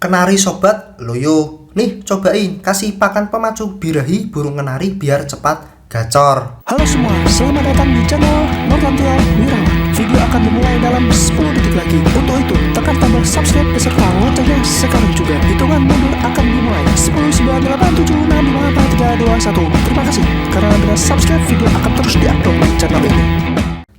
Kenari sobat, loyo. Nih, cobain kasih pakan pemacu birahi burung kenari biar cepat gacor. Halo semua, selamat datang di channel Nurtantia Wirawan. Video akan dimulai dalam 10 detik lagi. Untuk itu, tekan tombol subscribe beserta loncengnya sekarang juga. Hitungan mundur akan dimulai 10, 9, 8, 7, 6, 5, 4, 3, 2, 1. Terima kasih, karena dengan subscribe video akan terus diupload di channel ini.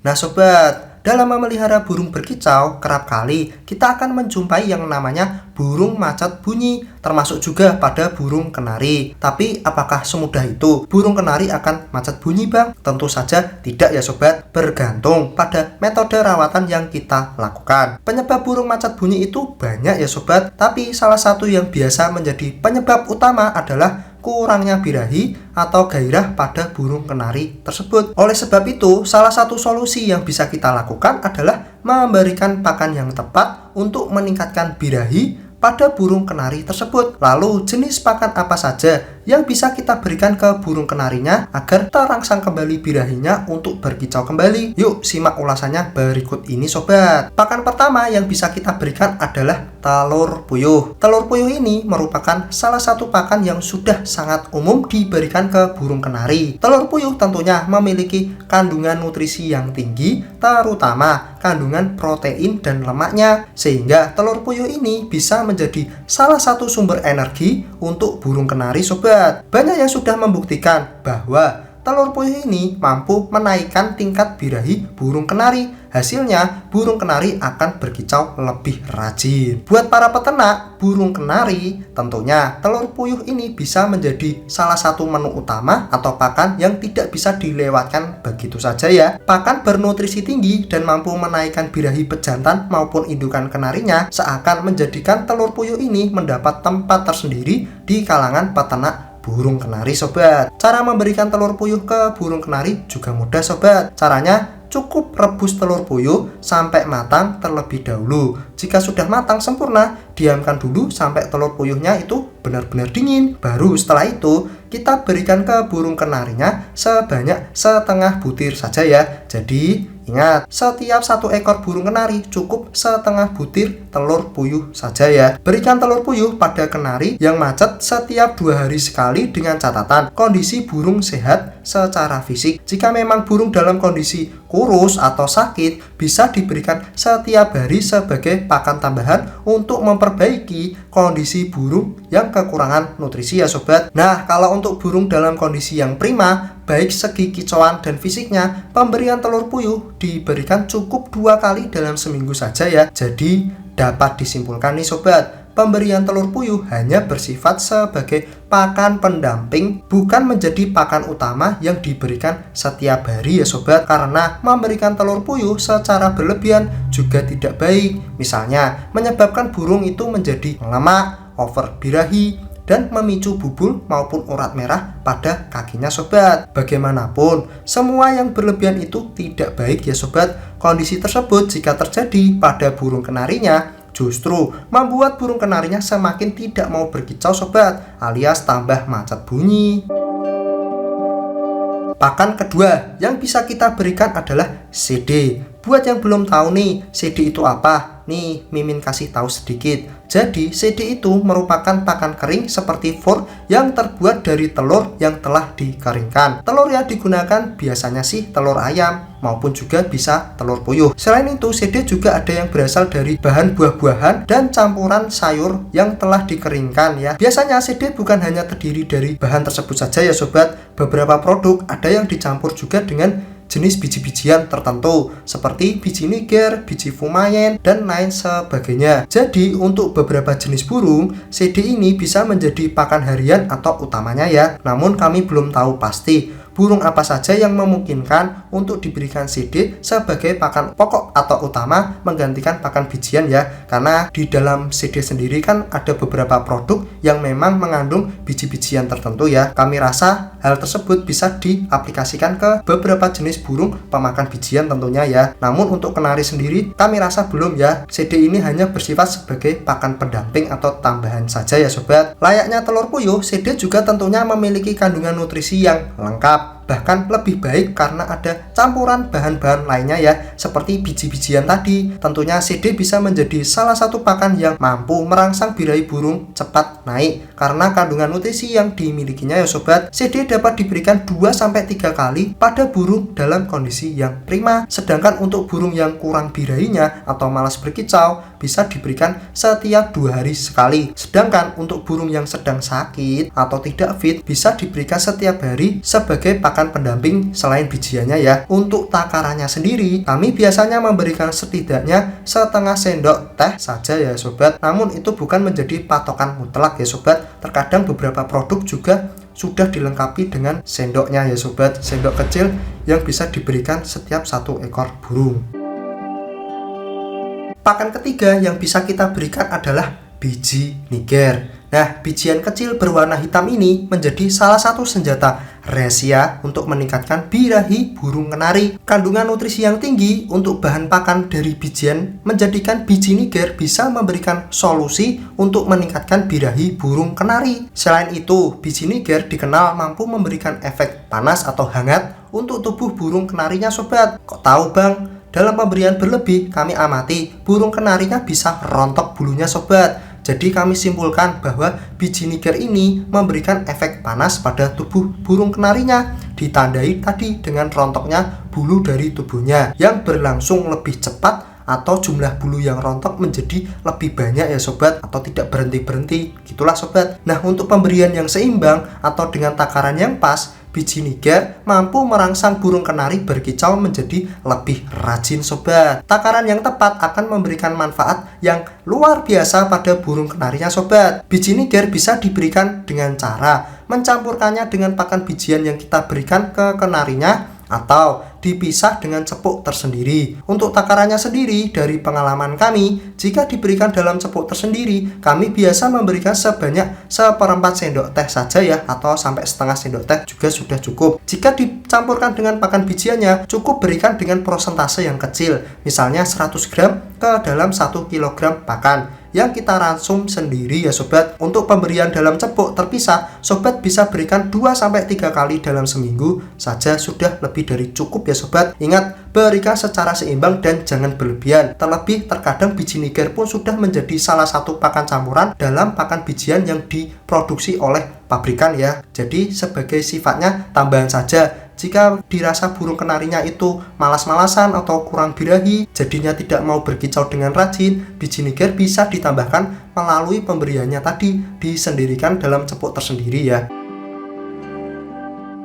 Nah sobat, dalam memelihara burung berkicau, kerap kali kita akan menjumpai yang namanya burung macet bunyi, termasuk juga pada burung kenari. Tapi apakah semudah itu burung kenari akan macet bunyi bang? Tentu saja tidak ya sobat, bergantung pada metode rawatan yang kita lakukan. Penyebab burung macet bunyi itu banyak ya sobat, tapi salah satu yang biasa menjadi penyebab utama adalah kurangnya birahi atau gairah pada burung kenari tersebut. Oleh sebab itu, salah satu solusi yang bisa kita lakukan adalah memberikan pakan yang tepat untuk meningkatkan birahi pada burung kenari tersebut. Lalu jenis pakan apa saja yang bisa kita berikan ke burung kenarinya agar terangsang kembali birahinya untuk berkicau kembali? Yuk simak ulasannya berikut ini sobat. Pakan pertama yang bisa kita berikan adalah telur puyuh. Telur puyuh ini merupakan salah satu pakan yang sudah sangat umum diberikan ke burung kenari. Telur puyuh tentunya memiliki kandungan nutrisi yang tinggi, terutama kandungan protein dan lemaknya, sehingga telur puyuh ini bisa menjadi salah satu sumber energi untuk burung kenari sobat. Banyak yang sudah membuktikan bahwa telur puyuh ini mampu menaikkan tingkat birahi burung kenari. Hasilnya, burung kenari akan berkicau lebih rajin. Buat para peternak burung kenari, tentunya telur puyuh ini bisa menjadi salah satu menu utama atau pakan yang tidak bisa dilewatkan begitu saja ya. Pakan bernutrisi tinggi dan mampu menaikkan birahi pejantan maupun indukan kenarinya seakan menjadikan telur puyuh ini mendapat tempat tersendiri di kalangan peternak burung kenari sobat. Cara memberikan telur puyuh ke burung kenari juga mudah sobat. Caranya cukup rebus telur puyuh sampai matang terlebih dahulu. Jika sudah matang sempurna, diamkan dulu sampai telur puyuhnya itu benar-benar dingin. Baru setelah itu kita berikan ke burung kenarinya sebanyak setengah butir saja ya. Jadi ingat, setiap satu ekor burung kenari cukup setengah butir telur puyuh saja ya. Berikan telur puyuh pada kenari yang macet setiap 2 hari sekali dengan catatan kondisi burung sehat secara fisik. Jika memang burung dalam kondisi kurus atau sakit, bisa diberikan setiap hari sebagai pakan tambahan untuk memperbaiki kondisi burung yang kekurangan nutrisi ya sobat. Nah, kalau untuk burung dalam kondisi yang prima, baik segi kicauan dan fisiknya, pemberian telur puyuh diberikan cukup 2 kali dalam seminggu saja ya. Jadi dapat disimpulkan nih sobat, pemberian telur puyuh hanya bersifat sebagai pakan pendamping, bukan menjadi pakan utama yang diberikan setiap hari ya sobat. Karena memberikan telur puyuh secara berlebihan juga tidak baik. Misalnya menyebabkan burung itu menjadi lemak, over birahi, dan memicu bubul maupun urat merah pada kakinya sobat. Bagaimanapun, semua yang berlebihan itu tidak baik ya sobat. Kondisi tersebut jika terjadi pada burung kenarinya, justru membuat burung kenarinya semakin tidak mau berkicau sobat, alias tambah macet bunyi. Pakan kedua yang bisa kita berikan adalah CD. Buat yang belum tahu nih, CD itu apa? Nih, Mimin kasih tahu sedikit. Jadi, CD itu merupakan pakan kering seperti fur yang terbuat dari telur yang telah dikeringkan. Telur yang digunakan biasanya sih telur ayam maupun juga bisa telur puyuh. Selain itu, CD juga ada yang berasal dari bahan buah-buahan dan campuran sayur yang telah dikeringkan ya. Biasanya CD bukan hanya terdiri dari bahan tersebut saja ya sobat. Beberapa produk ada yang dicampur juga dengan jenis biji-bijian tertentu seperti biji niger, biji fumayen, dan lain sebagainya. Jadi untuk beberapa jenis burung, CD ini bisa menjadi pakan harian atau utamanya ya. Namun kami belum tahu pasti burung apa saja yang memungkinkan untuk diberikan CD sebagai pakan pokok atau utama menggantikan pakan bijian ya. Karena di dalam CD sendiri kan ada beberapa produk yang memang mengandung biji-bijian tertentu ya. Kami rasa hal tersebut bisa diaplikasikan ke beberapa jenis burung pemakan bijian tentunya ya. Namun untuk kenari sendiri kami rasa belum ya. CD ini hanya bersifat sebagai pakan pendamping atau tambahan saja ya sobat. Layaknya telur puyuh, CD juga tentunya memiliki kandungan nutrisi yang lengkap. bahkan lebih baik karena ada campuran bahan-bahan lainnya ya, seperti biji-bijian tadi. Tentunya CD bisa menjadi salah satu pakan yang mampu merangsang birahi burung cepat naik karena kandungan nutrisi yang dimilikinya ya sobat. CD dapat diberikan 2-3 kali pada burung dalam kondisi yang prima, sedangkan untuk burung yang kurang birahinya atau malas berkicau bisa diberikan setiap 2 hari sekali. Sedangkan untuk burung yang sedang sakit atau tidak fit bisa diberikan setiap hari sebagai pakan pendamping selain bijiannya ya. Untuk takarannya sendiri, kami biasanya memberikan setidaknya setengah sendok teh saja ya sobat. Namun itu bukan menjadi patokan mutlak ya sobat. Terkadang beberapa produk juga sudah dilengkapi dengan sendoknya ya sobat, sendok kecil yang bisa diberikan setiap 1 ekor burung. Pakan ketiga yang bisa kita berikan adalah biji niger. Nah, bijian kecil berwarna hitam ini menjadi salah satu senjata rahasia untuk meningkatkan birahi burung kenari. Kandungan nutrisi yang tinggi untuk bahan pakan dari bijian menjadikan biji niger bisa memberikan solusi untuk meningkatkan birahi burung kenari. Selain itu, biji niger dikenal mampu memberikan efek panas atau hangat untuk tubuh burung kenarinya sobat. Kok tahu bang? Dalam pemberian berlebih, kami amati burung kenarinya bisa rontok bulunya sobat. Jadi kami simpulkan bahwa biji niger ini memberikan efek panas pada tubuh burung kenarinya, ditandai tadi dengan rontoknya bulu dari tubuhnya yang berlangsung lebih cepat atau jumlah bulu yang rontok menjadi lebih banyak ya sobat, atau tidak berhenti-berhenti gitulah sobat. Nah, untuk pemberian yang seimbang atau dengan takaran yang pas, biji niger mampu merangsang burung kenari berkicau menjadi lebih rajin sobat. Takaran yang tepat akan memberikan manfaat yang luar biasa pada burung kenarinya sobat. Biji niger bisa diberikan dengan cara mencampurkannya dengan pakan bijian yang kita berikan ke kenarinya atau dipisah dengan cepuk tersendiri. Untuk takarannya sendiri, dari pengalaman kami, jika diberikan dalam cepuk tersendiri, kami biasa memberikan sebanyak 1/4 sendok teh saja ya, atau sampai setengah sendok teh juga sudah cukup. Jika dicampurkan dengan pakan bijiannya, cukup berikan dengan prosentase yang kecil, misalnya 100 gram ke dalam 1 kilogram pakan yang kita ransum sendiri ya sobat. Untuk pemberian dalam cepuk terpisah, sobat bisa berikan 2-3 kali dalam seminggu saja sudah lebih dari cukup ya sobat. Ingat, berikan secara seimbang dan jangan berlebihan. Terlebih terkadang biji niger pun sudah menjadi salah satu pakan campuran dalam pakan bijian yang diproduksi oleh pabrikan ya. Jadi sebagai sifatnya tambahan saja. Jika dirasa burung kenarinya itu malas-malasan atau kurang birahi, jadinya tidak mau berkicau dengan rajin, biji niger bisa ditambahkan melalui pemberiannya tadi, disendirikan dalam cepuk tersendiri ya.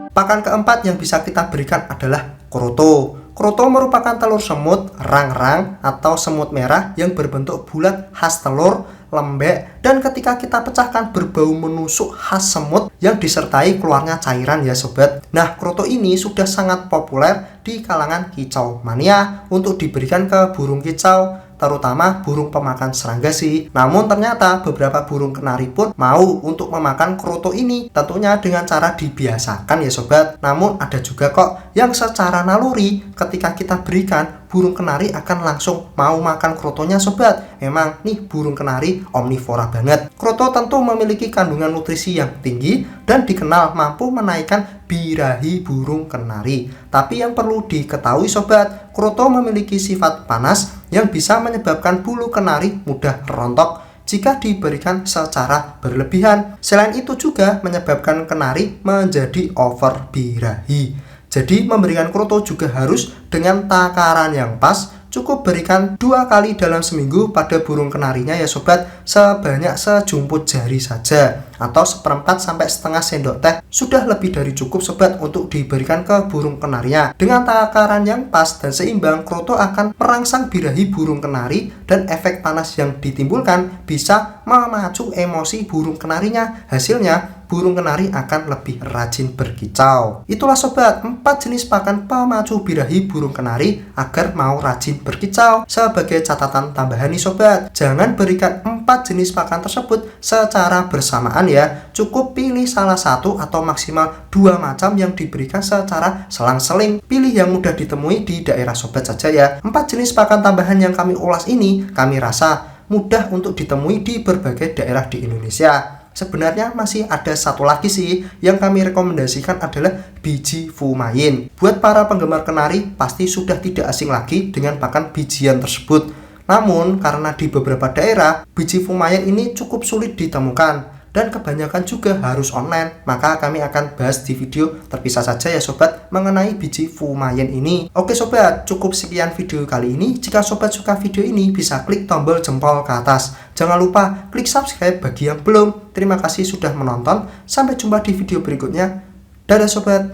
Pakan keempat yang bisa kita berikan adalah kroto. Kroto merupakan telur semut, rang-rang atau semut merah yang berbentuk bulat khas telur, lembek, dan ketika kita pecahkan berbau menusuk khas semut yang disertai keluarnya cairan ya sobat. Nah, kroto ini sudah sangat populer di kalangan kicau mania untuk diberikan ke burung kicau, terutama burung pemakan serangga sih. Namun ternyata beberapa burung kenari pun mau untuk memakan kroto ini, tentunya dengan cara dibiasakan ya sobat. Namun ada juga kok yang secara naluri ketika kita berikan, burung kenari akan langsung mau makan krotonya sobat. Emang nih burung kenari omnivora banget. Kroto tentu memiliki kandungan nutrisi yang tinggi dan dikenal mampu menaikkan birahi burung kenari. Tapi yang perlu diketahui sobat, kroto memiliki sifat panas yang bisa menyebabkan bulu kenari mudah rontok jika diberikan secara berlebihan. Selain itu juga menyebabkan kenari menjadi over birahi. Jadi memberikan kroto juga harus dengan takaran yang pas. Cukup berikan 2 kali dalam seminggu pada burung kenarinya ya sobat, sebanyak sejumput jari saja atau 1/4 sampai setengah sendok teh sudah lebih dari cukup sobat untuk diberikan ke burung kenarinya. Dengan takaran yang pas dan seimbang, kroto akan merangsang birahi burung kenari dan efek panas yang ditimbulkan bisa memacu emosi burung kenarinya. Hasilnya burung kenari akan lebih rajin berkicau. Itulah sobat, 4 jenis pakan pemacu birahi burung kenari agar mau rajin berkicau. Sebagai catatan tambahan nih sobat, jangan berikan 4 jenis pakan tersebut secara bersamaan ya. Cukup pilih salah satu atau maksimal 2 macam yang diberikan secara selang-seling. Pilih yang mudah ditemui di daerah sobat saja ya. 4 jenis pakan tambahan yang kami ulas ini kami rasa mudah untuk ditemui di berbagai daerah di Indonesia. sebenarnya masih ada satu lagi sih yang kami rekomendasikan adalah biji fumain. Buat para penggemar kenari pasti sudah tidak asing lagi dengan pakan bijian tersebut. Namun karena di beberapa daerah biji fumain ini cukup sulit ditemukan dan kebanyakan juga harus online, maka kami akan bahas di video terpisah saja ya sobat mengenai biji fumain ini. Oke sobat, cukup sekian video kali ini. Jika sobat suka video ini bisa klik tombol jempol ke atas. Jangan lupa klik subscribe bagi yang belum. Terima kasih sudah menonton. Sampai jumpa di video berikutnya. Dadah sobat.